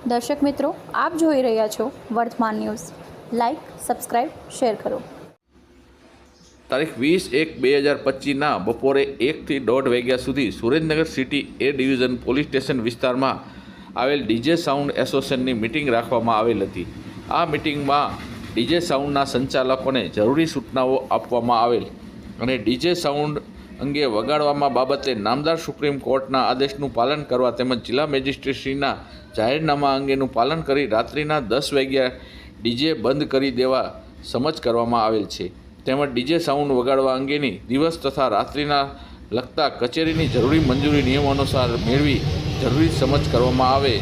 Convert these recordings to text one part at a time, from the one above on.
દર્શક મિત્રો, આપ જોઈ રહ્યા છો વર્તમાન ન્યૂઝ. લાઇક, સબસ્ક્રાઇબ, શેર કરો. તારીખ 20/1/2025ના બપોરે 1 થી 1:30 વાગ્યા સુધી સુરેન્દ્રનગર સિટી એ ડિવિઝન પોલીસ સ્ટેશન વિસ્તારમાં આવેલ ડીજે સાઉન્ડ એસોસિએશનની મિટિંગ રાખવામાં આવેલ હતી. આ મિટિંગમાં ડીજે સાઉન્ડના સંચાલકોને જરૂરી સૂચનાઓ આપવામાં આવેલ અને ડીજે સાઉન્ડ અંગે વગાડવામાં બાબતે નામદાર સુપ્રીમ કોર્ટના આદેશનું પાલન કરવા તેમજ જિલ્લા મેજિસ્ટ્રેટશ્રીના જાહેરનામા અંગેનું પાલન કરી રાત્રિના 10 વાગ્યા ડીજે બંધ કરી દેવા સમજ કરવામાં આવેલ છે. તેમજ ડીજે સાઉન્ડ વગાડવા અંગેની દિવસ તથા રાત્રિના લગતા કચેરીની જરૂરી મંજૂરી નિયમો અનુસાર મેળવી જરૂરી સમજ કરવામાં આવે.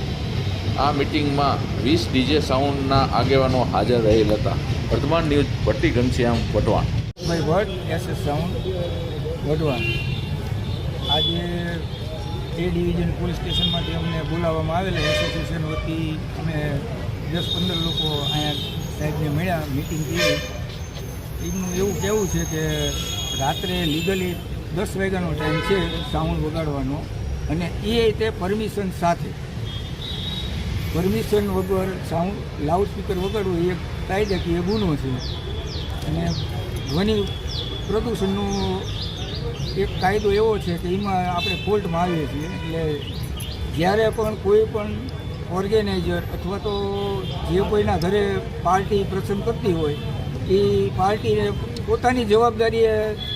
આ મિટિંગમાં 20 ડીજે સાઉન્ડના આગેવાનો હાજર રહેલ હતા. વર્તમાન news Bhatti Ghanshyam Vatvan. SS sound Wadhwan. આજે એ ડિવિઝન પોલીસ સ્ટેશનમાંથી અમને બોલાવવામાં આવેલા એસોસિએશન વતી અમે 10-15 લોકો અહીંયા સાહેબને મળ્યા, મિટિંગ કરી. એમનું એવું કહેવું છે કે રાત્રે લીગલી 10 વાગ્યાનો ટાઈમ છે સાઉન્ડ વગાડવાનો, અને તે પરમિશન સાથે, પરમિશન વગર સાઉન્ડ લાઉડસ્પીકર વગાડવું એ કાયદાકીય ગુનો છે. અને ધ્વનિ પ્રદૂષણનો એક કાયદો એવો છે કે એમાં આપણે ફોલ્ટમાં આવીએ છીએ. એટલે જ્યારે પણ કોઈ પણ ઓર્ગેનાઇઝર અથવા તો જે કોઈના ઘરે પાર્ટી પ્રસંગ કરતી હોય એ પાર્ટીને પોતાની જવાબદારીએ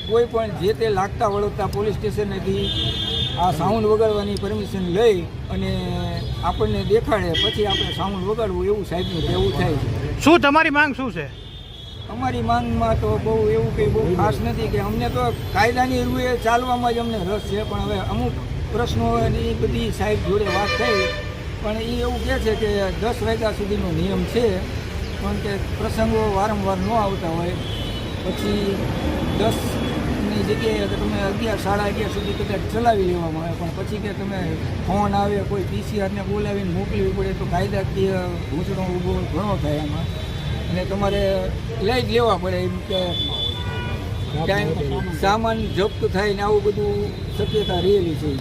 કોઈ પણ જે તે લાગતા વળગતા પોલીસ સ્ટેશનેથી આ સાઉન્ડ વગાડવાની પરમિશન લઈ અને આપણને દેખાડે પછી આપણે સાઉન્ડ વગાડવું, એવું સાહેબનું કહેવું થાય છે. શું તમારી માંગ શું છે? અમારી માંગમાં તો બહુ એવું કંઈ બહુ ખાસ નથી કે અમને તો કાયદાની રૂએ ચાલવામાં જ અમને રસ છે, પણ હવે અમુક પ્રશ્નોની બધી સાહેબ જોડે વાત થઈ, પણ એ એવું કહે છે કે 10 વાગ્યા સુધીનો નિયમ છે, પણ કે પ્રસંગો વારંવાર ન આવતા હોય પછી 10ની જગ્યાએ કે તમે 11-11:30 સુધી કદાચ ચલાવી લેવામાં આવે, પણ પછી કે તમે ફોન આવે, કોઈ પીસીઆરને બોલાવીને મોકલવી પડે તો કાયદાકીય ઘૂંચણો ઊભો ઘણો થાય એમાં, અને તમારે લઈ જ લેવા પડે. એમ કે ટાઈમ સામાન જપ્ત થાય ને આવું બધું શક્યતા રહેલી છે.